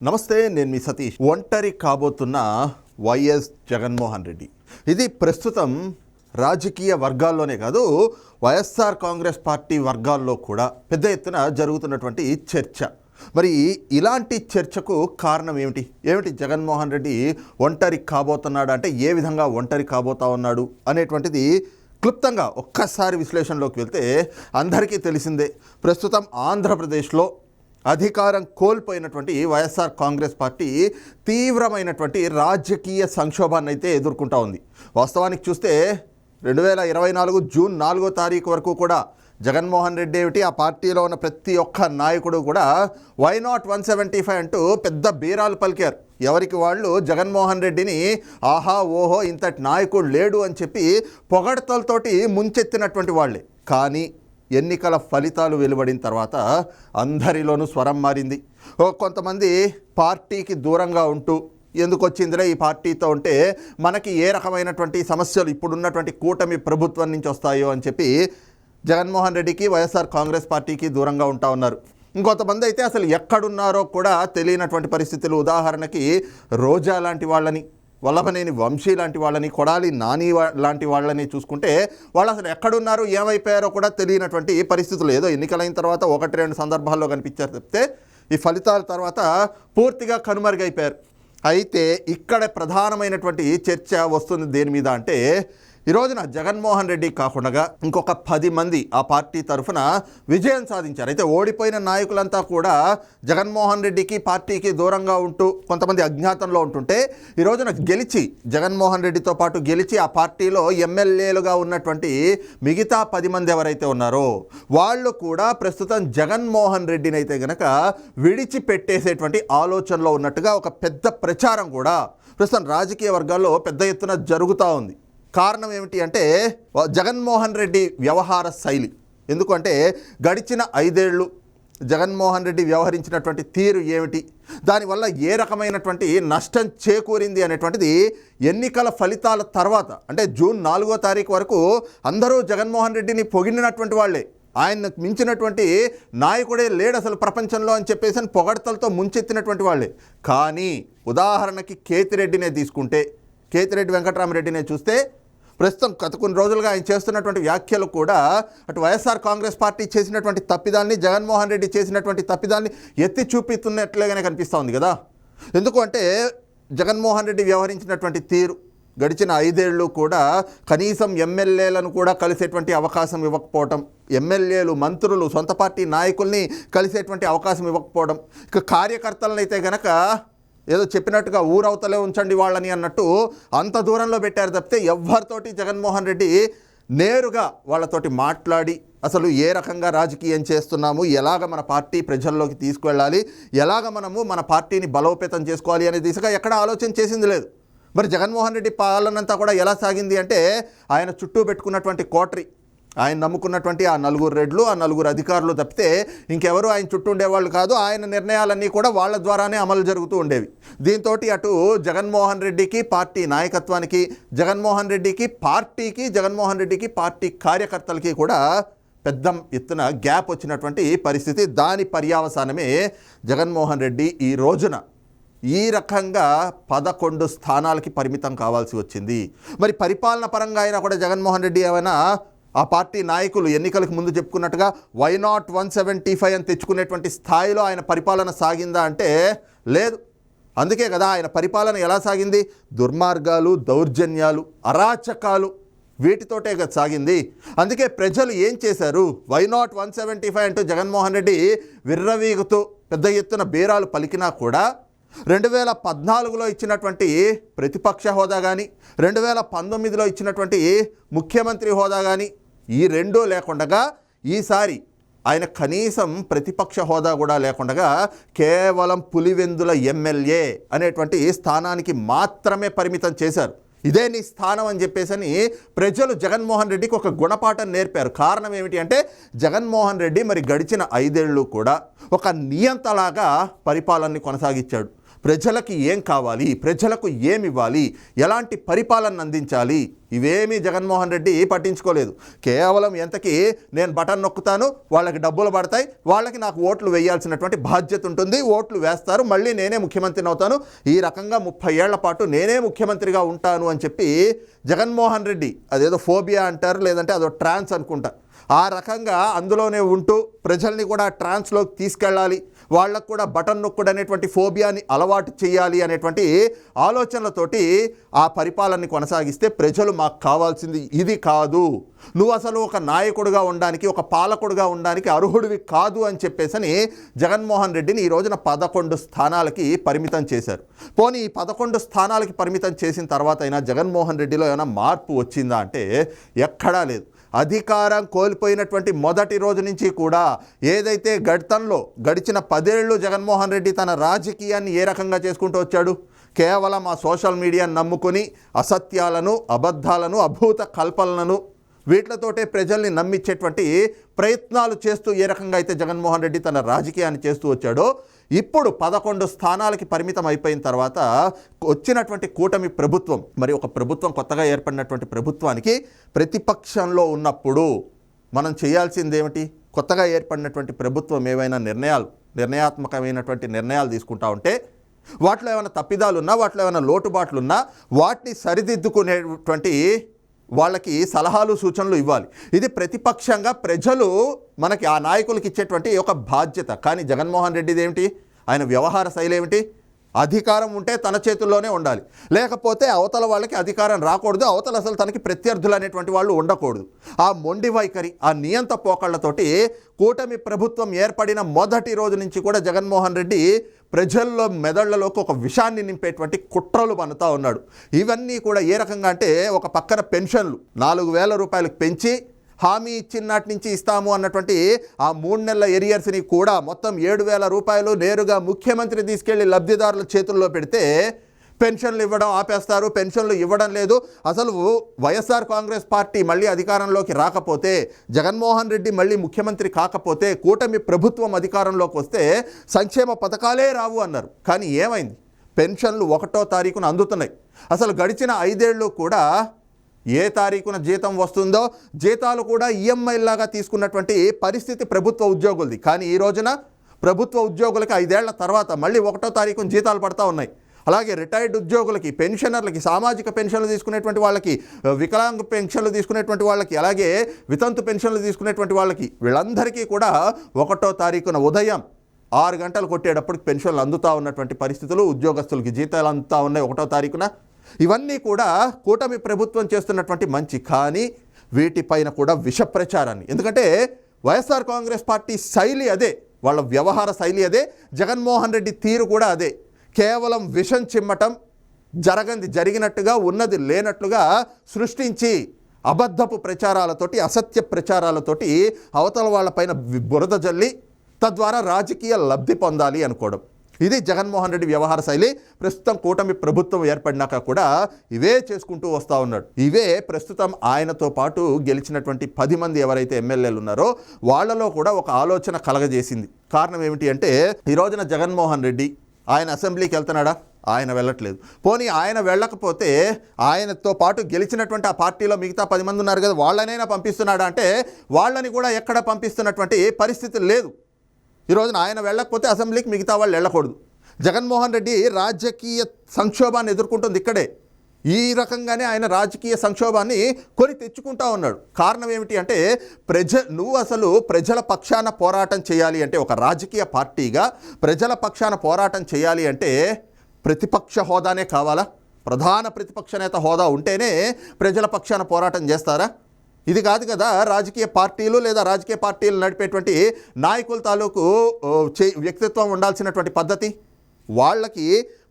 నమస్తే, నేను మీ సతీష్. ఒంటరి కాబోతున్న వైఎస్ జగన్మోహన్ రెడ్డి. ఇది ప్రస్తుతం రాజకీయ వర్గాల్లోనే కాదు, వైఎస్ఆర్ కాంగ్రెస్ పార్టీ వర్గాల్లో కూడా పెద్ద ఎత్తున జరుగుతున్నటువంటి చర్చ. మరి ఇలాంటి చర్చకు కారణం ఏమిటి జగన్మోహన్ రెడ్డి ఒంటరి కాబోతున్నాడు అంటే ఏ విధంగా ఒంటరి కాబోతా ఉన్నాడు అనేటువంటిది క్లుప్తంగా ఒక్కసారి విశ్లేషణలోకి వెళ్తే అందరికీ తెలిసిందే. ప్రస్తుతం ఆంధ్రప్రదేశ్లో అధికారం కోల్పోయినటువంటి వైఎస్ఆర్ కాంగ్రెస్ పార్టీ తీవ్రమైనటువంటి రాజకీయ సంక్షోభాన్ని అయితే ఎదుర్కొంటా ఉంది. వాస్తవానికి చూస్తే 2024 జూన్ 4వ తారీఖు వరకు కూడా జగన్మోహన్ రెడ్డి ఏమిటి, ఆ పార్టీలో ఉన్న ప్రతి ఒక్క నాయకుడు కూడా వై నాట్ 175 అంటూ పెద్ద బీరాలు పలికారు. ఎవరికి వాళ్ళు జగన్మోహన్ రెడ్డిని ఆహా ఓహో ఇంతటి నాయకుడు లేడు అని చెప్పి పొగడ్తలతోటి ముంచెత్తినటువంటి వాళ్ళే. కానీ ఎన్నికల ఫలితాలు వెలువడిన తర్వాత అందరిలోనూ స్వరం మారింది. కొంతమంది పార్టీకి దూరంగా ఉంటూ ఎందుకు వచ్చిందిలే ఈ పార్టీతో ఉంటే మనకి ఏ రకమైనటువంటి సమస్యలు ఇప్పుడున్నటువంటి కూటమి ప్రభుత్వం నుంచి వస్తాయో అని చెప్పి జగన్మోహన్ రెడ్డికి వైఎస్ఆర్ కాంగ్రెస్ పార్టీకి దూరంగా ఉంటా ఉన్నారు. ఇంకొంతమంది అయితే అసలు ఎక్కడున్నారో కూడా తెలియనటువంటి పరిస్థితులు. ఉదాహరణకి రోజా లాంటి వాళ్ళని, వల్లభనేని వంశీ లాంటి వాళ్ళని, కొడాలి నాని లాంటి వాళ్ళని చూసుకుంటే వాళ్ళు అసలు ఎక్కడున్నారు ఏమైపోయారో కూడా తెలియనటువంటి పరిస్థితులు. ఏదో ఎన్నికలైన తర్వాత 1-2 సందర్భాల్లో కనిపించారు తప్పితే ఈ ఫలితాల తర్వాత పూర్తిగా కనుమరుగైపోయారు. అయితే ఇక్కడ ప్రధానమైనటువంటి చర్చ వస్తుంది దేని మీద అంటే, ఈ రోజున జగన్మోహన్ రెడ్డి కాకుండా ఇంకొక 10 మంది ఆ పార్టీ తరఫున విజయం సాధించారు. అయితే ఓడిపోయిన నాయకులంతా కూడా జగన్మోహన్ రెడ్డికి పార్టీకి దూరంగా ఉంటూ కొంతమంది అజ్ఞాతంలో ఉంటుంటే, ఈ రోజున గెలిచి జగన్మోహన్ రెడ్డితో పాటు గెలిచి ఆ పార్టీలో ఎమ్మెల్యేలుగా ఉన్నటువంటి మిగతా 10 మంది ఎవరైతే ఉన్నారో వాళ్ళు కూడా ప్రస్తుతం జగన్మోహన్ రెడ్డిని అయితే గనక విడిచిపెట్టేసేటువంటి ఆలోచనలో ఉన్నట్టుగా ఒక పెద్ద ప్రచారం కూడా ప్రస్తుతం రాజకీయ వర్గాల్లో పెద్ద ఎత్తున జరుగుతూ ఉంది. కారణం ఏమిటి అంటే జగన్మోహన్ రెడ్డి వ్యవహార శైలి. ఎందుకంటే గడిచిన 5 ఏళ్ళు జగన్మోహన్ రెడ్డి వ్యవహరించినటువంటి తీరు ఏమిటి, దానివల్ల ఏ రకమైనటువంటి నష్టం చేకూరింది అనేటువంటిది ఎన్నికల ఫలితాల తర్వాత అంటే జూన్ 4వ తారీఖు వరకు అందరూ జగన్మోహన్ రెడ్డిని పొగిడినటువంటి వాళ్ళే. ఆయన్ను మించినటువంటి నాయకుడే లేడు అసలు ప్రపంచంలో అని చెప్పేసి పొగడ్తలతో ముంచెత్తినటువంటి వాళ్ళే. కానీ ఉదాహరణకి కేతిరెడ్డినే తీసుకుంటే, కేతిరెడ్డి వెంకటరామరెడ్డినే చూస్తే ప్రస్తుతం గత కొన్ని రోజులుగా ఆయన చేస్తున్నటువంటి వ్యాఖ్యలు కూడా అటు వైఎస్ఆర్ కాంగ్రెస్ పార్టీ చేసినటువంటి తప్పిదాన్ని, జగన్మోహన్ రెడ్డి చేసినటువంటి తప్పిదాన్ని ఎత్తి చూపిస్తున్నట్లుగానే కనిపిస్తూ ఉంది కదా. ఎందుకు అంటే జగన్మోహన్ రెడ్డి వ్యవహరించినటువంటి తీరు గడిచిన 5 ఏళ్ళు కూడా కనీసం ఎమ్మెల్యేలను కూడా కలిసేటువంటి అవకాశం ఇవ్వకపోవటం, ఎమ్మెల్యేలు మంత్రులు సొంత పార్టీ నాయకుల్ని కలిసేటువంటి అవకాశం ఇవ్వకపోవడం, ఇక కార్యకర్తలను అయితే గనక ఏదో చెప్పినట్టుగా ఊరవతలే ఉంచండి వాళ్ళని అన్నట్టు అంత దూరంలో పెట్టారు తప్పితే ఎవరితోటి జగన్మోహన్ రెడ్డి నేరుగా వాళ్ళతోటి మాట్లాడి అసలు ఏ రకంగా రాజకీయం చేస్తున్నాము, ఎలాగ మన పార్టీ ప్రజల్లోకి తీసుకువెళ్ళాలి, ఎలాగ మనము మన పార్టీని బలోపేతం చేసుకోవాలి అనే దిశగా ఎక్కడ ఆలోచన చేసింది లేదు. మరి జగన్మోహన్ రెడ్డి పాలనంతా కూడా ఎలా సాగింది అంటే ఆయన చుట్టూ పెట్టుకున్నటువంటి కోటరీ, ఆయన నమ్ముకున్నటువంటి ఆ 4 రెడ్లు, ఆ 4 అధికారులు తప్పితే ఇంకెవరు ఆయన చుట్టూ ఉండేవాళ్ళు కాదు. ఆయన నిర్ణయాలన్నీ కూడా వాళ్ళ ద్వారానే అమలు జరుగుతూ ఉండేవి. దీంతో అటు జగన్మోహన్ రెడ్డికి పార్టీ నాయకత్వానికి, జగన్మోహన్ రెడ్డికి పార్టీకి, జగన్మోహన్ రెడ్డికి పార్టీ కార్యకర్తలకి కూడా పెద్ద ఎత్తున గ్యాప్ వచ్చినటువంటి పరిస్థితి. దాని పర్యవసానమే జగన్మోహన్ రెడ్డి ఈ రోజున ఈ రకంగా 11 స్థానాలకి పరిమితం కావాల్సి వచ్చింది. మరి పరిపాలన పరంగా అయినా కూడా జగన్మోహన్ రెడ్డి ఏమైనా ఆ పార్టీ నాయకులు ఎన్నికలకు ముందు చెప్పుకున్నట్టుగా వై నాట్ 175 అని తెచ్చుకునేటువంటి స్థాయిలో ఆయన పరిపాలన సాగిందా అంటే లేదు. అందుకే కదా ఆయన పరిపాలన ఎలా సాగింది, దుర్మార్గాలు, దౌర్జన్యాలు, అరాచకాలు వీటితోటే కదా సాగింది. అందుకే ప్రజలు ఏం చేశారు, వై నాట్ 175 అంటూ జగన్మోహన్ రెడ్డి విర్రవీగుతూ పెద్ద ఎత్తున బేరాలు పలికినా కూడా 2014లో ఇచ్చినటువంటి ప్రతిపక్ష హోదా కానీ, 2019లో ఇచ్చినటువంటి ముఖ్యమంత్రి హోదా కానీ ఈ రెండూ లేకుండా ఈసారి ఆయన కనీసం ప్రతిపక్ష హోదా కూడా లేకుండా కేవలం పులివెందుల ఎమ్మెల్యే అనేటువంటి స్థానానికి మాత్రమే పరిమితం చేశారు. ఇదే నీ స్థానం అని చెప్పేసి ప్రజలు జగన్మోహన్ రెడ్డికి ఒక గుణపాఠం నేర్పారు. కారణం ఏమిటి అంటే జగన్మోహన్ రెడ్డి మరి గడిచిన 5 ఏళ్ళు కూడా ఒక నియంతలాగా పరిపాలనని కొనసాగించాడు. ప్రజలకి ఏం కావాలి, ప్రజలకు ఏమి ఇవ్వాలి, ఎలాంటి పరిపాలన అందించాలి, ఇవేమీ జగన్మోహన్ రెడ్డి పట్టించుకోలేదు. కేవలం ఎంతకీ నేను బటన్ నొక్కుతాను, వాళ్ళకి డబ్బులు పడతాయి, వాళ్ళకి నాకు ఓట్లు వేయాల్సినటువంటి బాధ్యత ఉంటుంది, ఓట్లు వేస్తారు, మళ్ళీ నేనే ముఖ్యమంత్రిని అవుతాను, ఈ రకంగా 30 ఏళ్ల పాటు నేనే ముఖ్యమంత్రిగా ఉంటాను అని చెప్పి జగన్మోహన్ రెడ్డి, అదేదో ఫోబియా అంటారు, లేదంటే అదో ట్రాన్స్ అనుకుంటా, ఆ రకంగా అందులోనే ఉంటూ ప్రజల్ని కూడా ట్రాన్స్లోకి తీసుకెళ్ళాలి, వాళ్ళకు కూడా బటన్ నొక్కుడు అనేటువంటి ఫోబియాని అలవాటు చేయాలి అనేటువంటి ఆలోచనలతోటి ఆ పరిపాలనని కొనసాగిస్తే ప్రజలు మాకు కావాల్సింది ఇది కాదు, నువ్వు అసలు ఒక నాయకుడిగా ఉండడానికి, ఒక పాలకుడిగా ఉండడానికి అర్హుడివి కాదు అని చెప్పేసని జగన్మోహన్ రెడ్డిని ఈ రోజున 11 స్థానాలకి పరిమితం చేశారు. పోనీ ఈ 11 స్థానాలకి పరిమితం చేసిన తర్వాత అయినా జగన్మోహన్ రెడ్డిలో ఏమైనా మార్పు వచ్చిందా అంటే ఎక్కడా లేదు. అధికారం కోల్పోయినటువంటి మొదటి రోజు నుంచి కూడా ఏదైతే గడిచిన 10 ఏళ్ళు జగన్మోహన్ రెడ్డి తన రాజకీయాన్ని ఏ రకంగా చేసుకుంటూ వచ్చాడు, కేవలం ఆ సోషల్ మీడియాను నమ్ముకొని అసత్యాలను, అబద్ధాలను, అభూత కల్పనలను వీటితోటే ప్రజల్ని నమ్మించేటువంటి ప్రయత్నాలు చేస్తూ ఏ రకంగా అయితే జగన్మోహన్ రెడ్డి తన రాజకీయాన్ని చేస్తూ వచ్చాడో, ఇప్పుడు 11 స్థానాలకి పరిమితం అయిపోయిన తర్వాత వచ్చినటువంటి కూటమి ప్రభుత్వం, మరి ఒక ప్రభుత్వం కొత్తగా ఏర్పడినటువంటి ప్రభుత్వానికి ప్రతిపక్షంలో ఉన్నప్పుడు మనం చేయాల్సింది ఏమిటి? కొత్తగా ఏర్పడినటువంటి ప్రభుత్వం ఏవైనా నిర్ణయాత్మకమైనటువంటి నిర్ణయాలు తీసుకుంటా ఉంటే వాటిలో ఏమైనా తప్పిదాలు ఉన్నా, వాటిలో ఏమైనా లోటుబాట్లు ఉన్నా వాటిని సరిదిద్దుకునేటువంటి వాళ్ళకి సలహాలు, సూచనలు ఇవ్వాలి. ఇది ప్రతిపక్షంగా ప్రజలు మనకి ఆ నాయకులకి ఇచ్చేటువంటి ఒక బాధ్యత. కానీ జగన్మోహన్ రెడ్డిది ఏమిటి? ఆయన వ్యవహార శైలి ఏమిటి? అధికారం ఉంటే తన చేతుల్లోనే ఉండాలి, లేకపోతే అవతల వాళ్ళకి అధికారం రాకూడదు, అవతల అసలు తనకి ప్రత్యర్థులు అనేటువంటి వాళ్ళు ఉండకూడదు. ఆ మొండి వైఖరి, ఆ నియంత పోకళ్లతోటి కూటమి ప్రభుత్వం ఏర్పడిన మొదటి రోజు నుంచి కూడా జగన్మోహన్ రెడ్డి ప్రజల్లో మెదళ్లలోకి ఒక విషాన్ని నింపేటువంటి కుట్రలు పన్నుతూ ఉన్నాడు. ఇవన్నీ కూడా ఏ రకంగా అంటే, ఒక పక్కన పెన్షన్లు 4,000 రూపాయలకు పెంచి హామీ ఇచ్చినటి నుంచి ఇస్తాము అన్నటువంటి ఆ 3 నెలల ఎరియర్స్ని కూడా మొత్తం 7,000 రూపాయలు నేరుగా ముఖ్యమంత్రి తీసుకెళ్లి లబ్ధిదారుల చేతుల్లో పెడితే పెన్షన్లు ఇవ్వడం ఆపేస్తారు, పెన్షన్లు ఇవ్వడం లేదు. అసలు వైఎస్ఆర్ కాంగ్రెస్ పార్టీ మళ్ళీ అధికారంలోకి రాకపోతే, జగన్మోహన్ రెడ్డి మళ్ళీ ముఖ్యమంత్రి కాకపోతే, కూటమి ప్రభుత్వం అధికారంలోకి వస్తే సంక్షేమ పథకాలే రావు అన్నారు. కానీ ఏమైంది? పెన్షన్లు 1వ తారీఖున అందుతున్నాయి. అసలు గడిచిన 5 ఏళ్ళు కూడా ఏ తారీఖున జీతం వస్తుందో జీతాలు కూడా ఈఎంఐలాగా తీసుకున్నటువంటి పరిస్థితి ప్రభుత్వ ఉద్యోగులది. కానీ ఈ రోజున ప్రభుత్వ ఉద్యోగులకి 5 ఏళ్ల తర్వాత మళ్ళీ 1వ తారీఖున జీతాలు పడతా ఉన్నాయి. అలాగే రిటైర్డ్ ఉద్యోగులకి, పెన్షనర్లకి, సామాజిక పెన్షన్లు తీసుకునేటువంటి వాళ్ళకి, వికలాంగ పెన్షన్లు తీసుకునేటువంటి వాళ్ళకి, అలాగే వితంతు పెన్షన్లు తీసుకునేటువంటి వాళ్ళకి, వీళ్ళందరికీ కూడా 1వ తారీఖున ఉదయం 6 గంటలు కొట్టేటప్పటికి పెన్షన్లు అందుతూ ఉన్నటువంటి పరిస్థితులు, ఉద్యోగస్తులకి జీతాలు అందుతూ ఉన్నాయి 1వ తారీఖున. ఇవన్నీ కూడా కూటమి ప్రభుత్వం చేస్తున్నటువంటి మంచి. కానీ వీటిపైన కూడా విష ప్రచారాన్ని, ఎందుకంటే వైఎస్ఆర్ కాంగ్రెస్ పార్టీ శైలి అదే, వాళ్ళ వ్యవహార శైలి అదే, జగన్మోహన్ రెడ్డి తీరు కూడా అదే. కేవలం విషం చిమ్మటం, జరిగినట్టుగా ఉన్నది లేనట్లుగా సృష్టించి అబద్ధపు ప్రచారాలతోటి, అసత్య ప్రచారాలతోటి అవతల వాళ్ళపైన బురద జల్లి తద్వారా రాజకీయ లబ్ధి పొందాలి అనుకోవడం, ఇది జగన్మోహన్ రెడ్డి వ్యవహార శైలి. ప్రస్తుతం కూటమి ప్రభుత్వం ఏర్పడినాక కూడా ఇవే చేసుకుంటూ వస్తూ ఉన్నాడు. ఇవే ప్రస్తుతం ఆయనతో పాటు గెలిచినటువంటి 10 మంది ఎవరైతే ఎమ్మెల్యేలు ఉన్నారో వాళ్ళలో కూడా ఒక ఆలోచన కలగజేసింది. కారణం ఏమిటి అంటే, ఈ రోజున జగన్మోహన్ రెడ్డి ఆయన అసెంబ్లీకి వెళ్తున్నాడా? ఆయన వెళ్ళట్లేదు. పోనీ ఆయన వెళ్ళకపోతే ఆయనతో పాటు గెలిచినటువంటి ఆ పార్టీలో మిగతా 10 మంది ఉన్నారు కదా, వాళ్ళనైనా పంపిస్తున్నాడా అంటే వాళ్ళని కూడా ఎక్కడ పంపిస్తున్నటువంటి పరిస్థితి లేదు. ఈ రోజున ఆయన వెళ్ళకపోతే అసెంబ్లీకి మిగతా వాళ్ళు వెళ్ళకూడదు. జగన్మోహన్ రెడ్డి రాజకీయ సంక్షోభాన్ని ఎదుర్కొంటుంది ఇక్కడే. ఈ రకంగానే ఆయన రాజకీయ సంక్షోభాన్ని కొని తెచ్చుకుంటా ఉన్నాడు. కారణం ఏమిటి అంటే, నువ్వు అసలు ప్రజల పక్షాన పోరాటం చేయాలి అంటే, ఒక రాజకీయ పార్టీగా ప్రజల పక్షాన పోరాటం చేయాలి అంటే ప్రతిపక్ష హోదానే కావాలా? ప్రధాన ప్రతిపక్ష నేత హోదా ఉంటేనే ప్రజల పక్షాన పోరాటం చేస్తారా? ఇది కాదు కదా రాజకీయ పార్టీలు లేదా రాజకీయ పార్టీలు నడిపేటువంటి నాయకుల తాలూకు వ్యక్తిత్వం ఉండాల్సినటువంటి పద్ధతి. వాళ్ళకి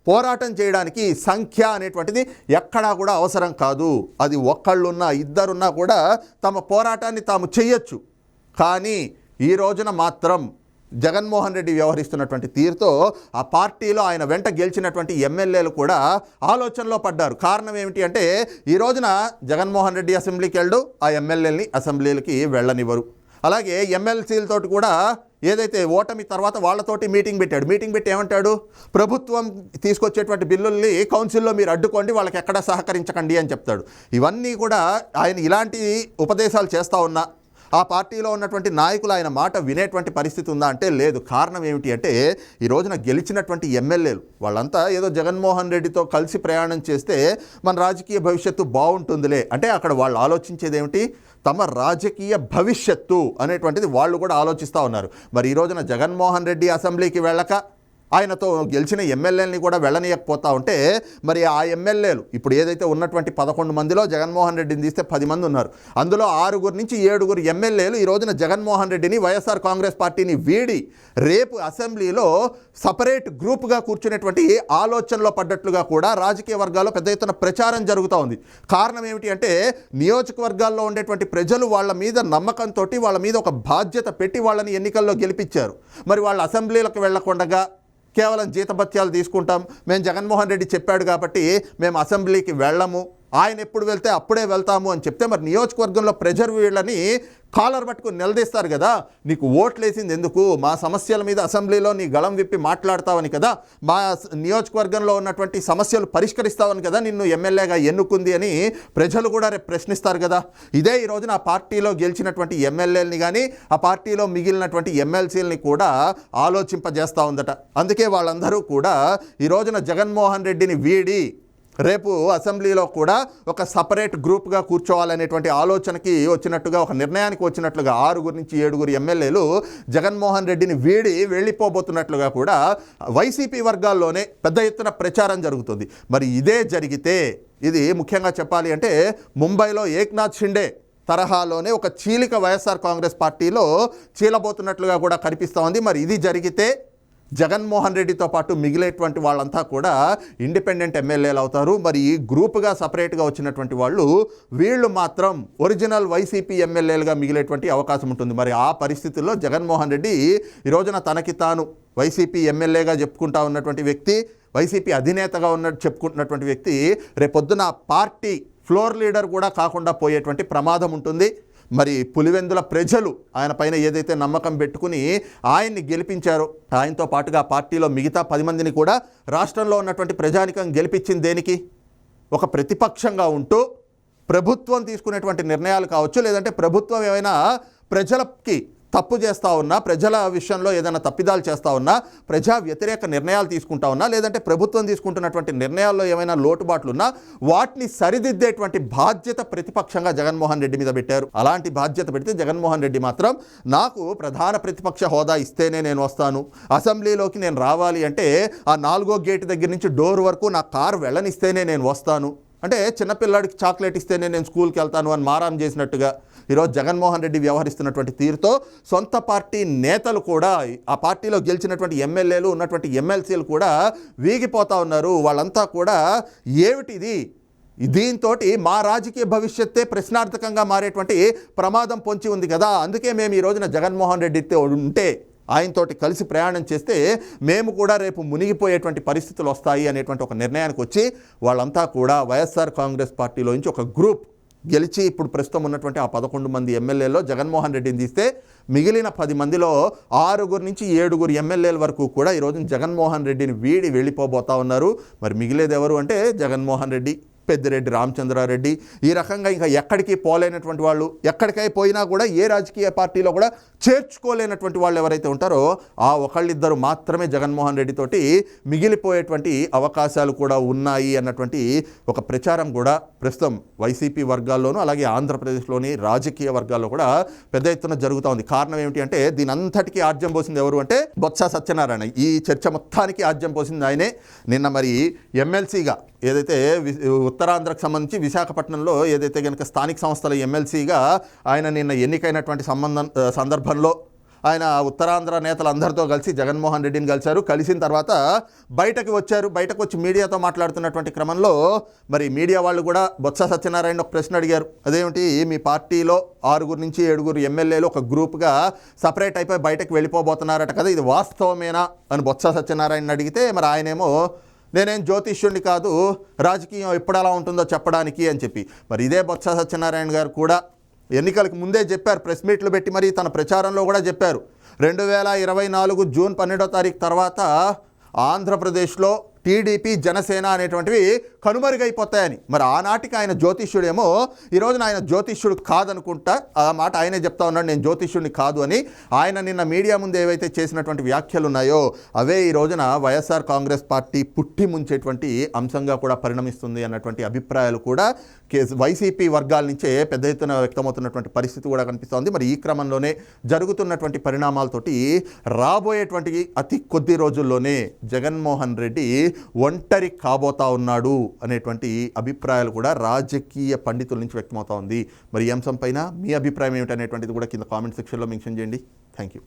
పోరాటం చేయడానికి సంఖ్య అనేటువంటిది ఎక్కడా కూడా అవసరం కాదు. అది ఒక్కళ్ళున్నా, ఇద్దరున్నా కూడా తమ పోరాటాన్ని తాము చేయొచ్చు. కానీ ఈ రోజున మాత్రం జగన్మోహన్ రెడ్డి వ్యవహరిస్తున్నటువంటి తీరుతో ఆ పార్టీలో ఆయన వెంట గెలిచినటువంటి ఎమ్మెల్యేలు కూడా ఆలోచనలో పడ్డారు. కారణం ఏమిటి అంటే, ఈ రోజున జగన్మోహన్ రెడ్డి అసెంబ్లీకి వెళ్ళు, ఆ ఎమ్మెల్యేలని అసెంబ్లీలకి వెళ్ళనివ్వరు. అలాగే ఎమ్మెల్సీలతోటి కూడా ఏదైతే ఓటమి తర్వాత వాళ్ళతోటి మీటింగ్ పెట్టాడు. మీటింగ్ పెట్టి ఏమంటాడు, ప్రభుత్వం తీసుకొచ్చేటువంటి బిల్లుల్ని కౌన్సిల్లో మీరు అడ్డుకోండి, వాళ్ళకి ఎక్కడా సహకరించకండి అని చెప్తాడు. ఇవన్నీ కూడా ఆయన ఇలాంటి ఉపదేశాలు చేస్తూ ఉన్నా ఆ పార్టీలో ఉన్నటువంటి నాయకులు ఆయన మాట వినేటువంటి పరిస్థితి ఉందా అంటే లేదు. కారణం ఏమిటి అంటే ఈ రోజున గెలిచినటువంటి ఎమ్మెల్యేలు వాళ్ళంతా ఏదో జగన్మోహన్ రెడ్డితో కలిసి ప్రయాణం చేస్తే మన రాజకీయ భవిష్యత్తు బాగుంటుందిలే అంటే అక్కడ వాళ్ళు ఆలోచించేది ఏమిటి, తమ రాజకీయ భవిష్యత్తు అనేటువంటిది వాళ్ళు కూడా ఆలోచిస్తూ ఉన్నారు. మరి ఈ రోజున జగన్మోహన్ రెడ్డి అసెంబ్లీకి వెళ్ళక ఆయనతో గెలిచిన ఎమ్మెల్యేలని కూడా వెళ్ళనీయకపోతా ఉంటే మరి ఆ ఎమ్మెల్యేలు ఇప్పుడు ఏదైతే ఉన్నటువంటి 11 మందిలో జగన్మోహన్ రెడ్డిని తీస్తే 10 మంది ఉన్నారు. అందులో 6 నుంచి 7 ఎమ్మెల్యేలు ఈ రోజున జగన్మోహన్ రెడ్డిని వైఎస్ఆర్ కాంగ్రెస్ పార్టీని వీడి రేపు అసెంబ్లీలో సపరేట్ గ్రూప్గా కూర్చునేటువంటి ఆలోచనలో పడ్డట్లుగా కూడా రాజకీయ వర్గాల్లో పెద్ద ఎత్తున ప్రచారం జరుగుతూ ఉంది. కారణం ఏమిటి అంటే నియోజకవర్గాల్లో ఉండేటువంటి ప్రజలు వాళ్ళ మీద నమ్మకంతో వాళ్ళ మీద ఒక బాధ్యత పెట్టి వాళ్ళని ఎన్నికల్లో గెలిపించారు. మరి వాళ్ళ అసెంబ్లీలకు వెళ్లకుండా కేవలం జీతభత్యాలు తీసుకుంటాం, మేము జగన్మోహన్ రెడ్డి చెప్పాడు కాబట్టి మేము అసెంబ్లీకి వెళ్ళము, ఆయన ఎప్పుడు వెళ్తే అప్పుడే వెళ్తాము అని చెప్తే మరి నియోజకవర్గంలో ప్రజలు వీళ్ళని కాలర్ పట్టుకుని నిలదీస్తారు కదా, నీకు ఓట్లేసింది ఎందుకు, మా సమస్యల మీద అసెంబ్లీలో నీ గళం విప్పి మాట్లాడతావని కదా, మా నియోజకవర్గంలో ఉన్నటువంటి సమస్యలు పరిష్కరిస్తావని కదా నిన్ను ఎమ్మెల్యేగా ఎన్నుకుంది అని ప్రజలు కూడా రేపు ప్రశ్నిస్తారు కదా. ఇదే ఈ రోజున ఆ పార్టీలో గెలిచినటువంటి ఎమ్మెల్యేలని కానీ ఆ పార్టీలో మిగిలినటువంటి ఎమ్మెల్సీలని కూడా ఆలోచింపజేస్తూ ఉందట. అందుకే వాళ్ళందరూ కూడా ఈ రోజున జగన్మోహన్ రెడ్డిని వీడి రేపు అసెంబ్లీలో కూడా ఒక సపరేట్ గ్రూప్గా కూర్చోవాలనేటువంటి ఆలోచనకి వచ్చినట్టుగా, ఒక నిర్ణయానికి వచ్చినట్లుగా 6 నుంచి 7 ఎమ్మెల్యేలు జగన్మోహన్ రెడ్డిని వీడి వెళ్ళిపోబోతున్నట్లుగా కూడా వైసీపీ వర్గాల్లోనే పెద్ద ఎత్తున ప్రచారం జరుగుతుంది. మరి ఇదే జరిగితే ఇది ముఖ్యంగా చెప్పాలి అంటే ముంబైలో ఏక్నాథ్ షిండే తరహాలోనే ఒక చీలిక వైఎస్ఆర్ కాంగ్రెస్ పార్టీలో చీలబోతున్నట్లుగా కూడా కనిపిస్తూ ఉంది. మరి ఇది జరిగితే జగన్మోహన్ రెడ్డితో పాటు మిగిలేటువంటి వాళ్ళంతా కూడా ఇండిపెండెంట్ ఎమ్మెల్యేలు అవుతారు. మరి ఈ గ్రూప్గా సపరేట్గా వచ్చినటువంటి వీళ్ళు మాత్రం ఒరిజినల్ వైసీపీ ఎమ్మెల్యేలుగా మిగిలేటువంటి అవకాశం ఉంటుంది. మరి ఆ పరిస్థితుల్లో జగన్మోహన్ రెడ్డి ఈ రోజున తనకి తాను వైసీపీ ఎమ్మెల్యేగా చెప్పుకుంటా ఉన్నటువంటి వ్యక్తి, వైసీపీ అధినేతగా చెప్పుకుంటున్నటువంటి వ్యక్తి రేపొద్దున పార్టీ ఫ్లోర్ లీడర్ కూడా కాకుండా పోయేటువంటి ప్రమాదం ఉంటుంది. మరి పులివెందుల ప్రజలు ఆయన పైన ఏదైతే నమ్మకం పెట్టుకుని ఆయన్ని గెలిపించారో ఆయనతో పాటుగా పార్టీలో మిగతా 10 మందిని కూడా రాష్ట్రంలో ఉన్నటువంటి ప్రజానికం గెలిపించింది దేనికి, ఒక ప్రతిపక్షంగా ఉంటూ ప్రభుత్వం తీసుకునేటువంటి నిర్ణయాలు కావచ్చు, లేదంటే ప్రభుత్వం ఏమైనా ప్రజలకి తప్పు చేస్తూ ఉన్నా, ప్రజల విషయంలో ఏదైనా తప్పిదాలు చేస్తూ ఉన్నా, ప్రజా వ్యతిరేక నిర్ణయాలు తీసుకుంటా ఉన్నా, లేదంటే ప్రభుత్వం తీసుకుంటున్నటువంటి నిర్ణయాల్లో ఏమైనా లోటుబాట్లు ఉన్నా వాటిని సరిదిద్దేటువంటి బాధ్యత ప్రతిపక్షంగా జగన్మోహన్ రెడ్డి మీద పెట్టారు. అలాంటి బాధ్యత పెడితే జగన్మోహన్ రెడ్డి మాత్రం నాకు ప్రధాన ప్రతిపక్ష హోదా ఇస్తేనే నేను వస్తాను, అసెంబ్లీలోకి నేను రావాలి అంటే ఆ 4వ గేటు దగ్గర నుంచి డోర్ వరకు నా కారు వెళ్ళనిస్తేనే నేను వస్తాను, అంటే చిన్నపిల్లాడికి చాక్లెట్ ఇస్తేనే నేను స్కూల్కి వెళ్తాను అని మారాం చేసినట్టుగా ఈరోజు జగన్మోహన్ రెడ్డి వ్యవహరిస్తున్నటువంటి తీరుతో సొంత పార్టీ నేతలు కూడా, ఆ పార్టీలో గెలిచినటువంటి ఎమ్మెల్యేలు ఉన్నటువంటి ఎమ్మెల్సీలు కూడా వీగిపోతూ ఉన్నారు. వాళ్ళంతా కూడా ఏమిటిది, దీంతో మా రాజకీయ భవిష్యత్తే ప్రశ్నార్థకంగా మారేటువంటి ప్రమాదం పొంచి ఉంది కదా, అందుకే మేము ఈ రోజున జగన్మోహన్ రెడ్డితో ఉంటే ఆయనతోటి కలిసి ప్రయాణం చేస్తే మేము కూడా రేపు మునిగిపోయేటువంటి పరిస్థితులు వస్తాయి అనేటువంటి ఒక నిర్ణయానికి వచ్చి వాళ్ళంతా కూడా వైఎస్ఆర్ కాంగ్రెస్ పార్టీలో నుంచి ఒక గ్రూప్ గెలిచి ఇప్పుడు ప్రస్తుతం ఉన్నటువంటి ఆ 11 మంది ఎమ్మెల్యేల్లో జగన్మోహన్ రెడ్డిని తీస్తే మిగిలిన 10 మందిలో 6 నుంచి 7 ఎమ్మెల్యేల వరకు కూడా ఈరోజు జగన్మోహన్ రెడ్డిని వీడి వెళ్ళిపోబోతా ఉన్నారు. మరి మిగిలేది ఎవరు అంటే జగన్మోహన్ రెడ్డి, పెద్దిరెడ్డి రామచంద్రారెడ్డి, ఈ రకంగా ఇంకా ఎక్కడికి పోలేనటువంటి వాళ్ళు, ఎక్కడికై పోయినా కూడా ఏ రాజకీయ పార్టీలో కూడా చేర్చుకోలేనటువంటి వాళ్ళు ఎవరైతే ఉంటారో ఆ ఒకళ్ళిద్దరు మాత్రమే జగన్మోహన్ రెడ్డితోటి మిగిలిపోయేటువంటి అవకాశాలు కూడా ఉన్నాయి అన్నటువంటి ఒక ప్రచారం కూడా ప్రస్తుతం వైసీపీ వర్గాల్లోనూ అలాగే ఆంధ్రప్రదేశ్లోని రాజకీయ వర్గాల్లో కూడా పెద్ద ఎత్తున జరుగుతూ ఉంది. కారణం ఏమిటి అంటే దీని అంతటికీ ఆజ్యం పోసింది ఎవరు అంటే బొత్స సత్యనారాయణ. ఈ చర్చ మొత్తానికి ఆజ్యం పోసింది ఆయనే. నిన్న మరి ఎమ్మెల్సీగా ఏదైతే ఉత్తరాంధ్రకు సంబంధించి విశాఖపట్నంలో ఏదైతే కనుక స్థానిక సంస్థల ఎమ్మెల్సీగా ఆయన నిన్న ఎన్నికైనటువంటి సందర్భంలో ఆయన ఉత్తరాంధ్ర నేతలందరితో కలిసి జగన్మోహన్ రెడ్డిని కలిసిన తర్వాత బయటకు వచ్చి మీడియాతో మాట్లాడుతున్నటువంటి క్రమంలో మరి మీడియా వాళ్ళు కూడా బొత్స సత్యనారాయణ ఒక ప్రశ్న అడిగారు. అదేమిటి, మీ పార్టీలో 6 నుంచి 7 ఎమ్మెల్యేలు ఒక గ్రూప్గా సపరేట్ అయిపోయి బయటకు వెళ్ళిపోబోతున్నారట కదా, ఇది వాస్తవమేనా అని బొత్స సత్యనారాయణ అడిగితే మరి ఆయనేమో నేనేం జ్యోతిష్యుడిని కాదు, రాజకీయం ఎప్పుడు ఎలా ఉంటుందో చెప్పడానికి అని చెప్పి మరి ఇదే బొత్స సత్యనారాయణ గారు కూడా ఎన్నికలకు ముందే చెప్పారు, ప్రెస్ మీట్లు పెట్టి మరి తన ప్రచారంలో కూడా చెప్పారు, 2024 జూన్ 12వ తారీఖు తర్వాత ఆంధ్రప్రదేశ్లో టీడీపీ జనసేన అనేటువంటివి కనుమరుగైపోతాయని. మరి ఆనాటికి ఆయన జ్యోతిష్యుడేమో, ఈరోజున ఆయన జ్యోతిష్యుడు కాదనుకుంటా, ఆ మాట ఆయనే చెప్తా ఉన్నాడు, నేను జ్యోతిష్యుడిని కాదు అని. ఆయన నిన్న మీడియా ముందు ఏవైతే చేసినటువంటి వ్యాఖ్యలు ఉన్నాయో అవే ఈ రోజున వైఎస్ఆర్ కాంగ్రెస్ పార్టీ పుట్టి ముంచేటువంటి అంశంగా కూడా పరిణమిస్తుంది అన్నటువంటి అభిప్రాయాలు కూడా వైసీపీ వర్గాల నుంచే పెద్ద ఎత్తున వ్యక్తమవుతున్నటువంటి పరిస్థితి కూడా కనిపిస్తోంది. మరి ఈ క్రమంలోనే జరుగుతున్నటువంటి పరిణామాలతోటి రాబోయేటువంటి అతి కొద్ది రోజుల్లోనే జగన్మోహన్ రెడ్డి ఒంటరి కాబోతా ఉన్నాడు అనేటువంటి అభిప్రాయాలు కూడా రాజకీయ పండితుల నుంచి వ్యక్తమవుతా ఉంది. మరి ఈ అంశం పైన మీ అభిప్రాయం ఏమిటనేటువంటిది కూడా కింద కామెంట్ సెక్షన్లో మెన్షన్ చేయండి. Thank you.